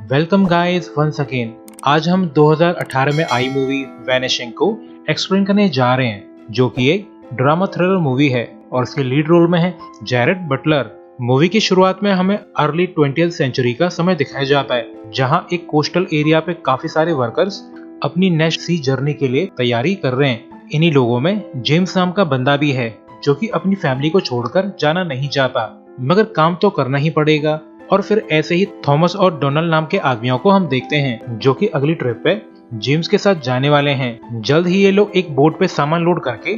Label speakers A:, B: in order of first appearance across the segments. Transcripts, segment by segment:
A: Welcome guys once again. आज हम 2018 में आई मूवी वैनिशिंग को एक्सप्लेन करने जा रहे हैं, जो कि एक ड्रामा थ्रिलर मूवी है और इसके लीड रोल में है जैरेड बटलर। मूवी की शुरुआत में हमें अर्ली 20th सेंचुरी का समय दिखाया जाता है, जहां एक कोस्टल एरिया पे काफी सारे वर्कर्स अपनी नेक्स्ट सी जर्नी के लिए तैयारी कर रहे हैं। इन्हीं लोगों में जेम्स नाम का बंदा भी है, जो कि अपनी फैमिली को छोड़कर जाना नहीं चाहता, मगर काम तो करना ही पड़ेगा। और फिर ऐसे ही थॉमस और डोनाल्ड नाम के आदमियों को हम देखते हैं, जो कि अगली ट्रिप पे जेम्स के साथ जाने वाले हैं। जल्द ही ये लोग एक बोट पे सामान लोड करके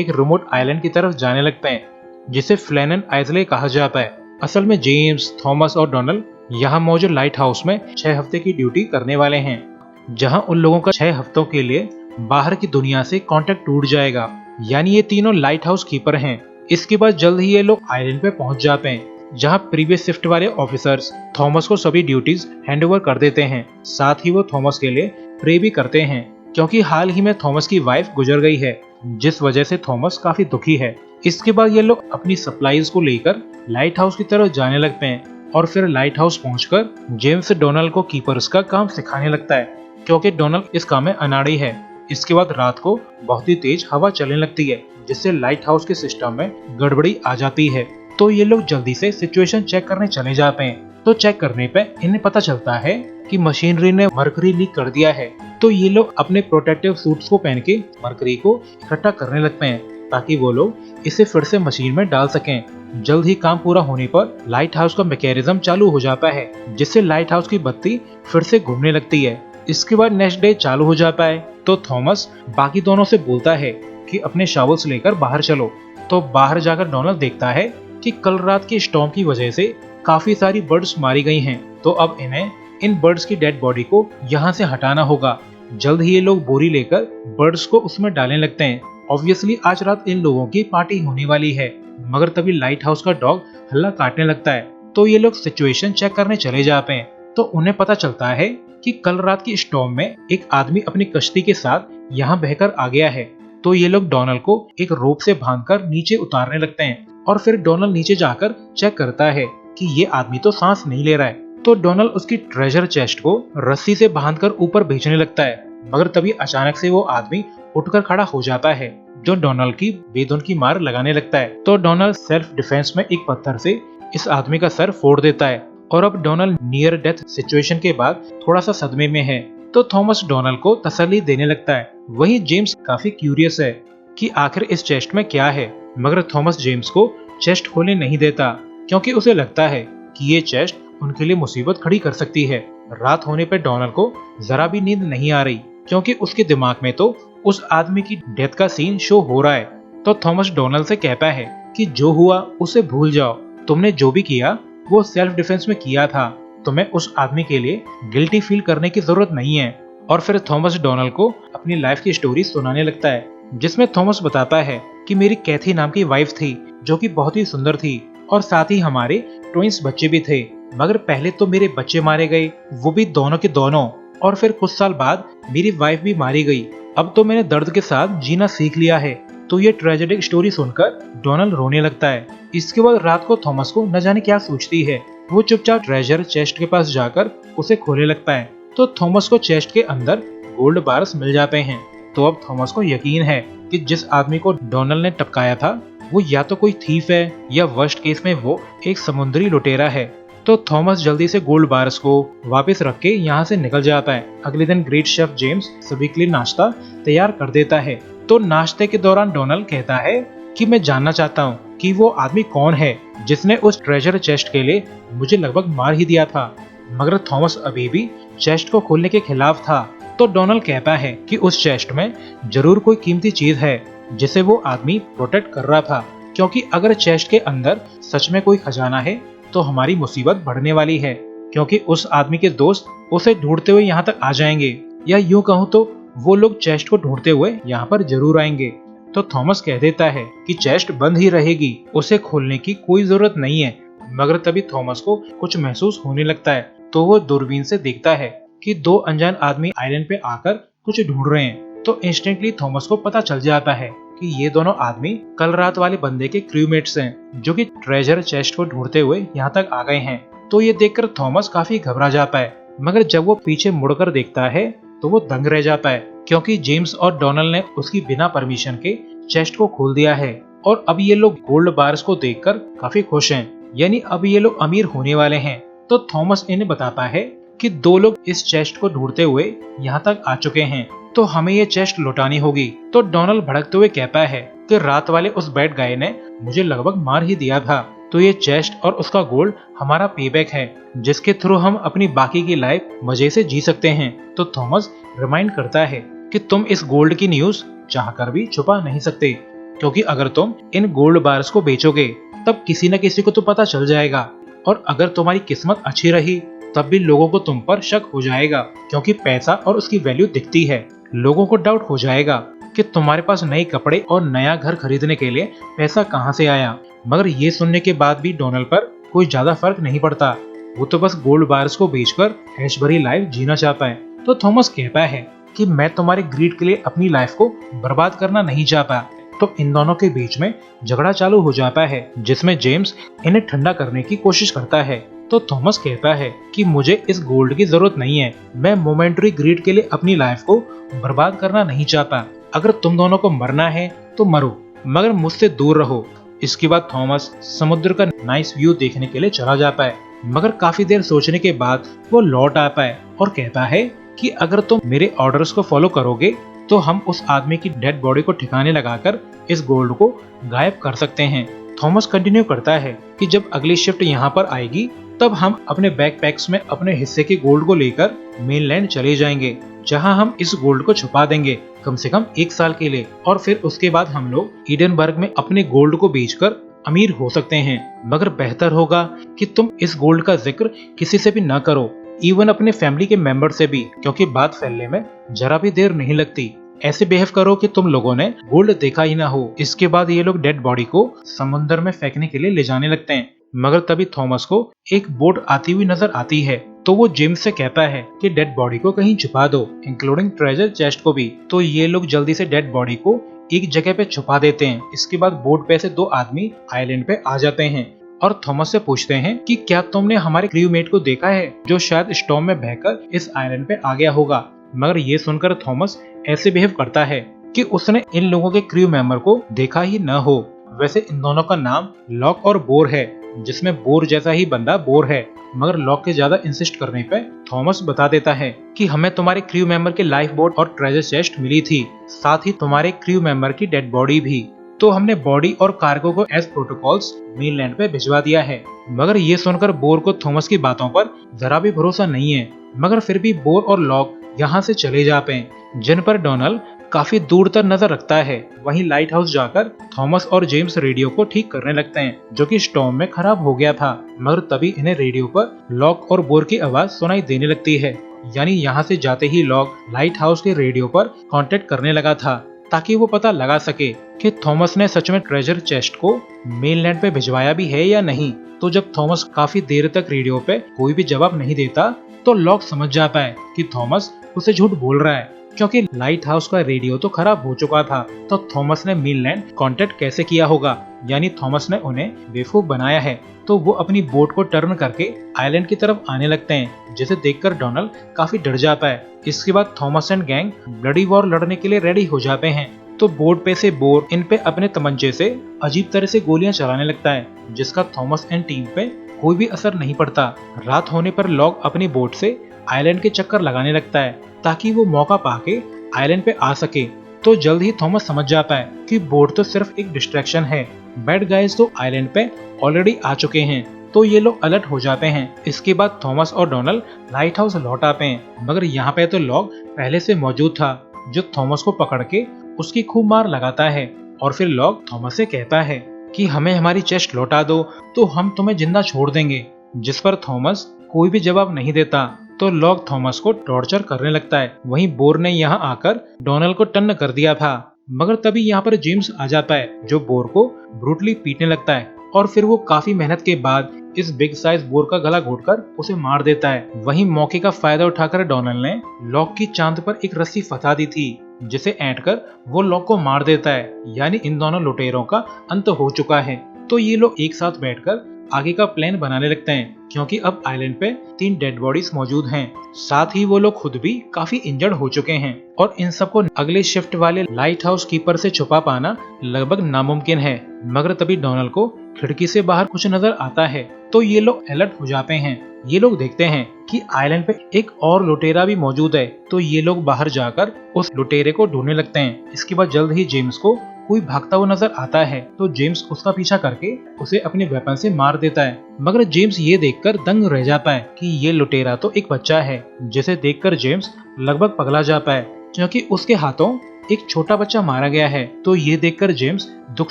A: एक रिमोट आइलैंड की तरफ जाने लगते हैं, जिसे फ्लैनन आइसले कहा जाता है। असल में जेम्स, थॉमस और डोनाल्ड यहाँ मौजूद लाइट हाउस में 6 हफ्ते की ड्यूटी करने वाले हैं, जहाँ उन लोगों का 6 हफ्तों के लिए बाहर की दुनिया से कांटेक्ट टूट जाएगा। यानी ये तीनों लाइट हाउस कीपर हैं। इसके बाद जल्द ही ये लोग आइलैंड पे पहुंच जाते हैं, जहां प्रीवियस शिफ्ट वाले ऑफिसर्स थॉमस को सभी ड्यूटीज हैंड ओवर कर देते हैं। साथ ही वो थॉमस के लिए प्रे भी करते हैं, क्योंकि हाल ही में थॉमस की वाइफ गुजर गई है, जिस वजह से थॉमस काफी दुखी है। इसके बाद ये लोग अपनी सप्लाईज को लेकर लाइट हाउस की तरफ जाने लगते हैं और फिर लाइट हाउस पहुंचकर जेम्स डोनाल्ड को कीपर्स का काम सिखाने लगता है, क्योंकि डोनाल्ड इस काम में अनाड़ी है। इसके बाद रात को बहुत ही तेज हवा चलने लगती है, जिससे लाइट हाउस के सिस्टम में गड़बड़ी आ जाती है। तो ये लोग जल्दी से सिचुएशन चेक करने चले जाते हैं। तो चेक करने पे इन्हें पता चलता है कि मशीनरी ने मरकरी लीक कर दिया है। तो ये लोग अपने प्रोटेक्टिव सूट्स को पहन के मरकरी को इकट्ठा करने लगते हैं, ताकि वो लोग इसे फिर से मशीन में डाल सकें। जल्द ही काम पूरा होने पर लाइट हाउस का मैकेनिज्म चालू हो जाता है, जिससे लाइट हाउस की बत्ती फिर से घूमने लगती है। इसके बाद नेक्स्ट डे चालू हो जाता है। तो थॉमस बाकी दोनों से बोलता है कि अपने शावल्स लेकर बाहर चलो। तो बाहर जाकर डोनाल्ड देखता है कि कल रात की स्टॉर्म की वजह से काफी सारी बर्ड्स मारी गई हैं। तो अब इन्हें इन बर्ड्स की डेड बॉडी को यहाँ से हटाना होगा। जल्द ही ये लोग बोरी लेकर बर्ड्स को उसमें डालने लगते हैं। ऑब्वियसली आज रात इन लोगों की पार्टी होने वाली है, मगर तभी लाइट हाउस का डॉग हल्ला काटने लगता है। तो ये लोग सिचुएशन चेक करने चले जाते हैं। तो उन्हें पता चलता है कि कल रात की स्टॉर्म में एक आदमी अपनी कश्ती के साथ यहाँ बहकर आ गया है। तो ये लोग डोनाल्ड को एक रोप से बांधकर नीचे उतारने लगते हैं और फिर डोनाल्ड नीचे जाकर चेक करता है कि ये आदमी तो सांस नहीं ले रहा है। तो डोनाल्ड उसकी ट्रेजर चेस्ट को रस्सी से बांधकर ऊपर भेजने लगता है, मगर तभी अचानक से वो आदमी उठकर खड़ा हो जाता है, जो डोनाल्ड की बेधुन की मार लगाने लगता है। तो डोनाल्ड सेल्फ डिफेंस में एक पत्थर से इस आदमी का सर फोड़ देता है और अब डोनाल्ड नियर डेथ सिचुएशन के बाद थोड़ा सा सदमे में है। तो थॉमस डोनाल्ड को तसल्ली देने लगता है। वहीं जेम्स काफी क्यूरियस है कि आखिर इस चेस्ट में क्या है, मगर थॉमस जेम्स को चेस्ट खोलने नहीं देता, क्योंकि उसे लगता है कि ये चेस्ट उनके लिए मुसीबत खड़ी कर सकती है। रात होने पर डोनाल्ड को जरा भी नींद नहीं आ रही, क्योंकि उसके दिमाग में तो उस आदमी की डेथ का सीन शो हो रहा है। तो थॉमस डोनाल्ड से कहता है कि जो हुआ उसे भूल जाओ, तुमने जो भी किया वो सेल्फ डिफेंस में किया था, तुम्हें उस आदमी के लिए गिल्टी फील करने की जरूरत नहीं है। और फिर थॉमस डोनाल्ड को अपनी लाइफ की स्टोरी सुनाने लगता है, जिसमें थॉमस बताता है कि मेरी कैथी नाम की वाइफ थी, जो कि बहुत ही सुंदर थी, और साथ ही हमारे ट्विंस बच्चे भी थे, मगर पहले तो मेरे बच्चे मारे गए, वो भी दोनों के दोनों, और फिर कुछ साल बाद मेरी वाइफ भी मारी गई। अब तो मैंने दर्द के साथ जीना सीख लिया है। तो ये ट्रेजेडिक स्टोरी सुनकर डोनाल्ड रोने लगता है। इसके बाद रात को थॉमस को न जाने क्या सोचती है। वो चुपचाप ट्रेजर चेस्ट के पास जाकर उसे खोलने लगता है। तो थॉमस को चेस्ट के अंदर गोल्ड बार्स मिल जाते हैं। तो अब थॉमस को यकीन है कि जिस आदमी को डोनाल्ड ने टपकाया था वो या तो कोई थीफ है, या वर्स्ट केस में वो एक समुद्री लुटेरा है। तो थॉमस जल्दी से गोल्ड बार्स को वापस रख के यहाँ से निकल जाता है। अगले दिन ग्रेट शेफ जेम्स सभी के लिए नाश्ता तैयार कर देता है। तो नाश्ते के दौरान डोनाल्ड कहता है कि मैं जानना चाहता हूँ कि वो आदमी कौन है जिसने उस ट्रेजर चेस्ट के लिए मुझे लगभग मार ही दिया था, मगर थॉमस अभी भी चेस्ट को खोलने के खिलाफ था। तो डोनाल्ड कहता है कि उस चेस्ट में जरूर कोई कीमती चीज है जिसे वो आदमी प्रोटेक्ट कर रहा था, क्योंकि अगर चेस्ट के अंदर सच में कोई खजाना है तो हमारी मुसीबत बढ़ने वाली है, क्योंकि उस आदमी के दोस्त उसे ढूंढते हुए यहाँ तक आ जाएंगे, या यूं कहूँ तो वो लोग चेस्ट को ढूंढते हुए यहाँ पर जरूर आएंगे। तो थॉमस कह देता है कि चेस्ट बंद ही रहेगी, उसे खोलने की कोई जरूरत नहीं है, मगर तभी थॉमस को कुछ महसूस होने लगता है। तो वो दूरबीन से देखता है कि 2 अनजान आदमी आइलैंड पे आकर कुछ ढूंढ रहे हैं। तो इंस्टेंटली थॉमस को पता चल जाता है कि ये दोनों आदमी कल रात वाले बंदे के क्रूमेट्स हैं, जो कि ट्रेजर चेस्ट को ढूंढते हुए यहाँ तक आ गए हैं। तो ये देखकर थॉमस काफी घबरा जाता है, मगर जब वो पीछे मुड़कर देखता है तो वो दंग रह जाता है, क्योंकि जेम्स और डोनाल्ड ने उसकी बिना परमिशन के चेस्ट को खोल दिया है और अब ये लोग गोल्ड बार्स को देखकर काफी खुश हैं। यानी अब ये लोग अमीर होने वाले हैं। तो थॉमस इन्हें बताता है कि दो लोग इस चेस्ट को ढूंढते हुए यहाँ तक आ चुके हैं, तो हमें ये चेस्ट लौटानी होगी। तो डोनाल्ड भड़कते हुए कहता है कि रात वाले उस बैड गाय ने मुझे लगभग मार ही दिया था, तो ये चेस्ट और उसका गोल्ड हमारा पेबैक है, जिसके थ्रू हम अपनी बाकी की लाइफ मजे से जी सकते हैं। तो थॉमस रिमाइंड करता है कि तुम इस गोल्ड की न्यूज चाहकर भी छुपा नहीं सकते, क्योंकि अगर तुम इन गोल्ड बार्स को बेचोगे तब किसी न किसी को तो पता चल जाएगा, और अगर तुम्हारी किस्मत अच्छी रही तब भी लोगों को तुम पर शक हो जाएगा, क्योंकि पैसा और उसकी वैल्यू दिखती है। लोगों को डाउट हो जाएगा कि तुम्हारे पास नए कपड़े और नया घर खरीदने के लिए पैसा कहां से आया। मगर ये सुनने के बाद भी डोनाल्ड पर कोई ज्यादा फर्क नहीं पड़ता, वो तो बस गोल्ड बार्स को बेचकर ऐश भरी लाइफ जीना चाहता है। तो थॉमस कहता है कि मैं तुम्हारे ग्रीड के लिए अपनी लाइफ को बर्बाद करना नहीं चाहता। तो इन दोनों के बीच में झगड़ा चालू हो जाता है, जिसमें जेम्स इन्हें ठंडा करने की कोशिश करता है। तो थॉमस कहता है कि मुझे इस गोल्ड की जरूरत नहीं है, मैं मोमेंटरी ग्रीड के लिए अपनी लाइफ को बर्बाद करना नहीं चाहता। अगर तुम दोनों को मरना है तो मरो, मगर मुझसे दूर रहो। इसके बाद थॉमस समुद्र का नाइस व्यू देखने के लिए चला जाता है, मगर काफी देर सोचने के बाद वो लौट आता है और कहता है कि अगर तुम मेरे ऑर्डर्स को फॉलो करोगे तो हम उस आदमी की डेड बॉडी को ठिकाने लगाकर इस गोल्ड को गायब कर सकते हैं। थॉमस कंटिन्यू करता है कि जब अगली शिफ्ट यहाँ पर आएगी तब हम अपने बैकपैक्स में अपने हिस्से के गोल्ड को लेकर मेनलैंड चले जाएंगे, जहां हम इस गोल्ड को छुपा देंगे कम से कम 1 साल के लिए, और फिर उसके बाद हम लोग ईडनबर्ग में अपने गोल्ड को बेचकर अमीर हो सकते हैं। मगर बेहतर होगा कि तुम इस गोल्ड का जिक्र किसी से भी न करो, इवन अपने फैमिली के मेंबर से भी, क्योंकि बात फैलने में जरा भी देर नहीं लगती। ऐसे बिहेव करो कि तुम लोगों ने गोल्ड देखा ही ना हो। इसके बाद ये लोग डेड बॉडी को समुद्र में फेंकने के लिए ले जाने लगते हैं, मगर तभी थॉमस को एक बोट आती हुई नजर आती है। तो वो जेम्स से कहता है कि डेड बॉडी को कहीं छुपा दो, इंक्लूडिंग ट्रेजर चेस्ट को भी। तो ये लोग जल्दी से डेड बॉडी को एक जगह पे छुपा देते हैं। इसके बाद बोट पे से 2 आदमी आइलैंड पे आ जाते हैं और थॉमस से पूछते हैं कि क्या तुमने हमारे क्रूमेट को देखा है, जो शायद स्टॉर्म में बहकर इस आइलैंड पे आ गया होगा। मगर ये सुनकर थॉमस ऐसे बिहेव करता है कि उसने इन लोगों के क्रू मेंबर को देखा ही न हो। वैसे इन दोनों का नाम लॉक और बोर है, जिसमें बोर जैसा ही बंदा बोर है, मगर लॉक के ज्यादा इंसिस्ट करने पे थॉमस बता देता है कि हमें तुम्हारे क्रू मेंबर के लाइफ बोट और ट्रेजर चेस्ट मिली थी, साथ ही तुम्हारे क्रू मेंबर की डेड बॉडी भी। तो हमने बॉडी और कार्गो को एज प्रोटोकॉल्स मेनलैंड पे भिजवा दिया है। मगर ये सुनकर बोर को थॉमस की बातों पर जरा भी भरोसा नहीं है, मगर फिर भी बोर और लॉक यहाँ से चले जाते हैं, जिन पर डोनाल्ड काफी दूर तक नजर रखता है। वहीं लाइट हाउस जाकर थॉमस और जेम्स रेडियो को ठीक करने लगते हैं, जो कि स्टॉर्म में खराब हो गया था। मगर तभी इन्हें रेडियो पर लॉक और बोर की आवाज सुनाई देने लगती है। यानी यहाँ से जाते ही लॉक लाइट हाउस के रेडियो पर कांटेक्ट करने लगा था, ताकि वो पता लगा सके कि थॉमस ने सच में ट्रेजर चेस्ट को मेनलैंड पे भिजवाया भी है या नहीं। तो जब थॉमस काफी देर तक रेडियो पे कोई भी जवाब नहीं देता, तो लॉक समझ जाता है कि थॉमस उसे झूठ बोल रहा है, क्योंकि लाइट हाउस का रेडियो तो खराब हो चुका था। तो थॉमस ने मेनलैंड कांटेक्ट कैसे किया होगा, यानी थॉमस ने उन्हें बेवकूफ बनाया है। तो वो अपनी बोट को टर्न करके आइलैंड की तरफ आने लगते हैं, जिसे देखकर डोनाल्ड काफी डर जाता है। इसके बाद Thomas and gang bloody war लड़ने के लिए रेडी हो जाते हैं। तो बोट पे से बोर इन पे अपने तमंचे से अजीब तरह से गोलियां चलाने लगता है, जिसका थॉमस एंड टीम पे कोई भी असर नहीं पड़ता। रात होने पर लॉक अपनी बोट से आइलैंड के चक्कर लगाने लगता है, ताकि वो मौका पाके आइलैंड पे आ सके। तो जल्द ही थॉमस समझ जाता है कि बोट तो सिर्फ एक डिस्ट्रैक्शन है, बैड गाइज तो आइलैंड पे ऑलरेडी आ चुके हैं। तो ये लोग अलर्ट हो जाते हैं। इसके बाद थॉमस और डोनाल्ड लाइट हाउस लौट आते हैं, मगर यहाँ पे तो लॉक पहले से मौजूद था, जो थॉमस को पकड़ के उसकी खूब मार लगाता है। और फिर लॉक थॉमस से कहता है कि हमें हमारी चेस्ट लौटा दो तो हम तुम्हें जिंदा छोड़ देंगे, जिस पर थॉमस कोई भी जवाब नहीं देता। तो लॉक थॉमस को टॉर्चर करने लगता है। वहीं बोर ने यहाँ आकर डोनाल्ड को टन्न कर दिया था, मगर तभी यहाँ पर जेम्स आ जाता है, जो बोर को ब्रूटली पीटने लगता है। और फिर वो काफी मेहनत के बाद इस बिग साइज बोर का गला घोटकर उसे मार देता है। वहीं मौके का फायदा उठाकर डोनाल्ड ने लॉक की चांद पर एक रस्सी फंसा दी थी, जिसे ऐंठ कर वो लॉक को मार देता है। यानी इन दोनों लुटेरों का अंत हो चुका है। तो ये लोग एक साथ बैठकर आगे का प्लान बनाने लगते हैं, क्योंकि अब आइलैंड पे 3 डेड बॉडीज मौजूद हैं। साथ ही वो लोग खुद भी काफी इंजर्ड हो चुके हैं और इन सबको अगले शिफ्ट वाले लाइट हाउस कीपर से छुपा पाना लगभग नामुमकिन है। मगर तभी डोनाल्ड को खिड़की से बाहर कुछ नजर आता है, तो ये लोग अलर्ट हो जाते हैं। ये लोग देखते हैं कि आइलैंड पे एक और लुटेरा भी मौजूद है, तो ये लोग बाहर जाकर उस लुटेरे को ढूंढने लगते हैं। इसके बाद जल्द ही जेम्स को कोई भागता हुआ नजर आता है, तो जेम्स उसका पीछा करके उसे अपने वेपन से मार देता है। मगर जेम्स ये देखकर दंग रह जाता है कि ये लुटेरा तो एक बच्चा है, जिसे देखकर जेम्स लगभग पगला जाता है, क्योंकि उसके हाथों एक छोटा बच्चा मारा गया है। तो ये देखकर जेम्स दुख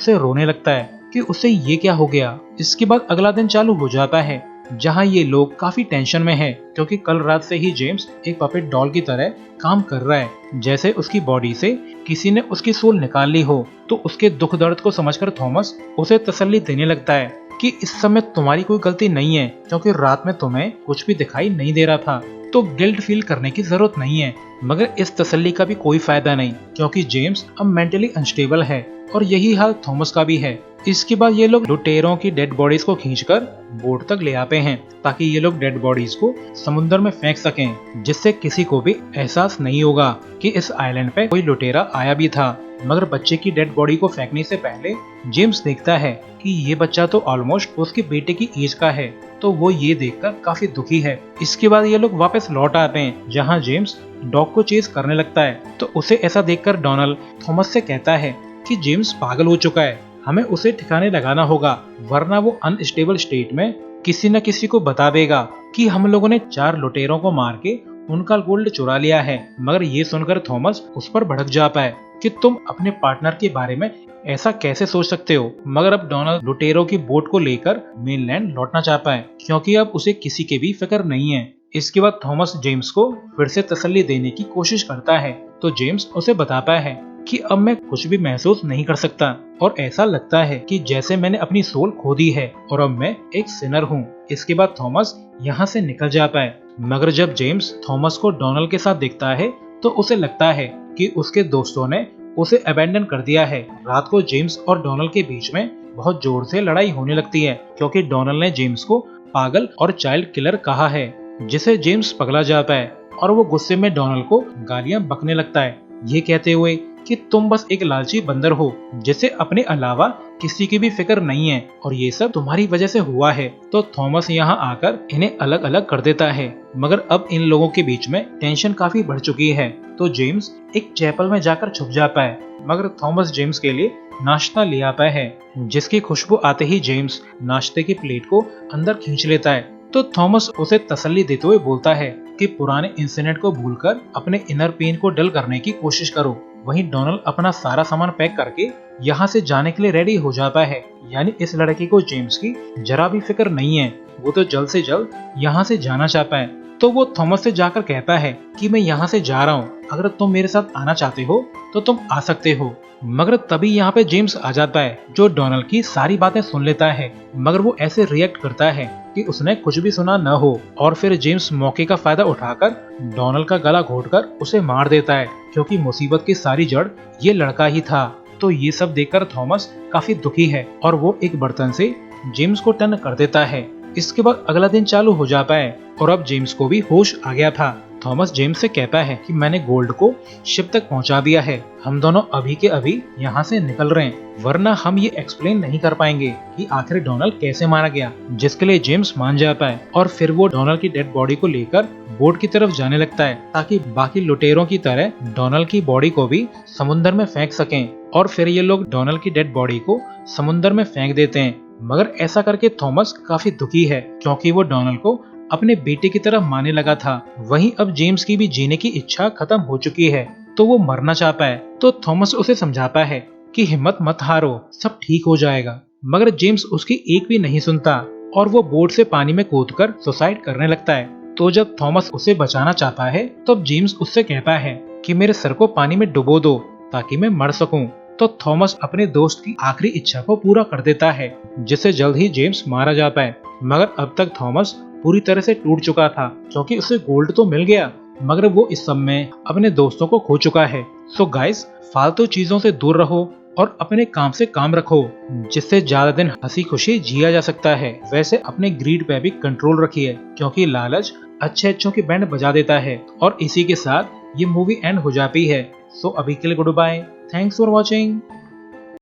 A: से रोने लगता है कि उसे ये क्या हो गया। इसके बाद अगला दिन चालू हो जाता है, जहाँ ये लोग काफी टेंशन में है, क्योंकि कल रात से ही जेम्स एक पपेट डॉल की तरह काम कर रहा है, जैसे उसकी बॉडी से किसी ने उसकी सोल निकाल ली हो। तो उसके दुख दर्द को समझकर थॉमस उसे तसल्ली देने लगता है कि इस समय तुम्हारी कोई गलती नहीं है, क्योंकि रात में तुम्हें कुछ भी दिखाई नहीं दे रहा था, तो गिल्ट फील करने की जरूरत नहीं है। मगर इस तसल्ली का भी कोई फायदा नहीं, क्योंकि जेम्स अब मेंटली अनस्टेबल है और यही हाल थॉमस का भी है। इसके बाद ये लोग लुटेरों की डेड बॉडीज को खींचकर बोट तक ले आते हैं, ताकि ये लोग डेड बॉडीज को समुद्र में फेंक सकें, जिससे किसी को भी एहसास नहीं होगा कि इस आइलैंड पे कोई लुटेरा आया भी था। मगर बच्चे की डेड बॉडी को फेंकने से पहले जेम्स देखता है कि ये बच्चा तो ऑलमोस्ट उसके बेटे की एज का है, तो वो ये देखकर काफी दुखी है। इसके बाद ये लोग वापस लौट आते हैं, जहाँ जेम्स डॉग को चेज करने लगता है। तो उसे ऐसा देखकर डोनाल्ड थॉमस से कहता है कि जेम्स पागल हो चुका है, हमें उसे ठिकाने लगाना होगा, वरना वो अनस्टेबल स्टेट में किसी न किसी को बता देगा कि हम लोगों ने 4 लुटेरों को मार के उनका गोल्ड चुरा लिया है। मगर ये सुनकर थॉमस उस पर भड़क जाता है कि तुम अपने पार्टनर के बारे में ऐसा कैसे सोच सकते हो। मगर अब डोनाल्ड लुटेरों की बोट को लेकर मेनलैंड लौटना चाहता है, क्योंकि अब उसे किसी की भी फिक्र नहीं है। इसके बाद थॉमस जेम्स को फिर से तसल्ली देने की कोशिश करता है, तो जेम्स उसे बताता है कि अब मैं कुछ भी महसूस नहीं कर सकता और ऐसा लगता है कि जैसे मैंने अपनी सोल खो दी है और अब मैं एक सिनर हूँ। इसके बाद थॉमस यहाँ से निकल जाता है। मगर जब जेम्स थॉमस को डोनाल्ड के साथ देखता है, तो उसे लगता है कि उसके दोस्तों ने उसे अबेंडन कर दिया है। रात को जेम्स और डोनाल्ड के बीच में बहुत जोर से लड़ाई होने लगती है, क्योंकि डोनाल्ड ने जेम्स को पागल और चाइल्ड किलर कहा है, जिसे जेम्स पगला जाता है और वो गुस्से में डोनाल्ड को गालियां बकने लगता है, ये कहते हुए कि तुम बस एक लालची बंदर हो, जिसे अपने अलावा किसी की भी फिक्र नहीं है और ये सब तुम्हारी वजह से हुआ है। तो थॉमस यहाँ आकर इन्हें अलग अलग कर देता है। मगर अब इन लोगों के बीच में टेंशन काफी बढ़ चुकी है, तो जेम्स एक चैपल में जाकर छुप जाता है। मगर थॉमस जेम्स के लिए नाश्ता ले आता है, जिसकी खुशबू आते ही जेम्स नाश्ते की प्लेट को अंदर खींच लेता है। तो थॉमस उसे तसल्ली देते हुए बोलता है कि पुराने इंसिडेंट को भूलकर अपने इनर पेन को डल करने की कोशिश करो। वहीं डोनाल्ड अपना सारा सामान पैक करके यहाँ से जाने के लिए रेडी हो जाता है। यानी इस लड़के को जेम्स की जरा भी फिक्र नहीं है, वो तो जल्द से जल्द यहाँ से जाना चाहता है। तो वो थॉमस से जाकर कहता है कि मैं यहाँ से जा रहा हूँ, अगर तुम मेरे साथ आना चाहते हो तो तुम आ सकते हो। मगर तभी यहाँ पे जेम्स आ जाता है, जो डोनाल्ड की सारी बातें सुन लेता है। मगर वो ऐसे रिएक्ट करता है कि उसने कुछ भी सुना न हो, और फिर जेम्स मौके का फायदा उठाकर डोनाल्ड का गला घोटकर उसे मार देता है, क्योंकि मुसीबत की सारी जड़ ये लड़का ही था। तो ये सब देखकर थॉमस काफी दुखी है और वो एक बर्तन से जेम्स को टर्न कर देता है। इसके बाद अगला दिन चालू हो जाता है और अब जेम्स को भी होश आ गया था। थॉमस जेम्स से कहता है कि मैंने गोल्ड को शिप तक पहुंचा दिया है, हम दोनों अभी के अभी यहाँ से निकल रहे हैं, वरना हम ये एक्सप्लेन नहीं कर पाएंगे कि आखिर डोनाल्ड कैसे मारा गया। जिसके लिए जेम्स मान जाता है और फिर वो डोनाल्ड की डेड बॉडी को लेकर बोट की तरफ जाने लगता है, ताकि बाकी लुटेरों की तरह डोनाल्ड की बॉडी को भी समुद्र में फेंक सकें। और फिर ये लोग डोनाल्ड की डेड बॉडी को समुद्र में फेंक देते हैं। मगर ऐसा करके थॉमस काफी दुखी है, क्योंकि वो डोनाल्ड को अपने बेटे की तरह मानने लगा था। वहीं अब जेम्स की भी जीने की इच्छा खत्म हो चुकी है, तो वो मरना चाहता है। तो थॉमस उसे समझाता है कि हिम्मत मत हारो, सब ठीक हो जाएगा। मगर जेम्स उसकी एक भी नहीं सुनता और वो बोट से पानी में कूदकर सुसाइड करने लगता है। तो जब थॉमस उसे बचाना चाहता है, तब जेम्स उससे कहता है कि मेरे सर को पानी में डुबो दो ताकि मैं मर सकूं। तो थॉमस अपने दोस्त की आखिरी इच्छा को पूरा कर देता है, जिससे जल्द ही जेम्स मारा जाता है। मगर अब तक थॉमस पूरी तरह से टूट चुका था, क्योंकि उसे गोल्ड तो मिल गया, मगर वो इस समय अपने दोस्तों को खो चुका है। सो गाइस, फालतू चीजों से दूर रहो और अपने काम से काम रखो, जिससे ज्यादा दिन हंसी खुशी जिया जा सकता है। वैसे अपने ग्रीड पे भी कंट्रोल रखिए, क्योंकि लालच अच्छे अच्छों की बैंड बजा देता है। और इसी के साथ ये मूवी एंड हो जाती है। सो अभी के लिए good bye, thanks for watching.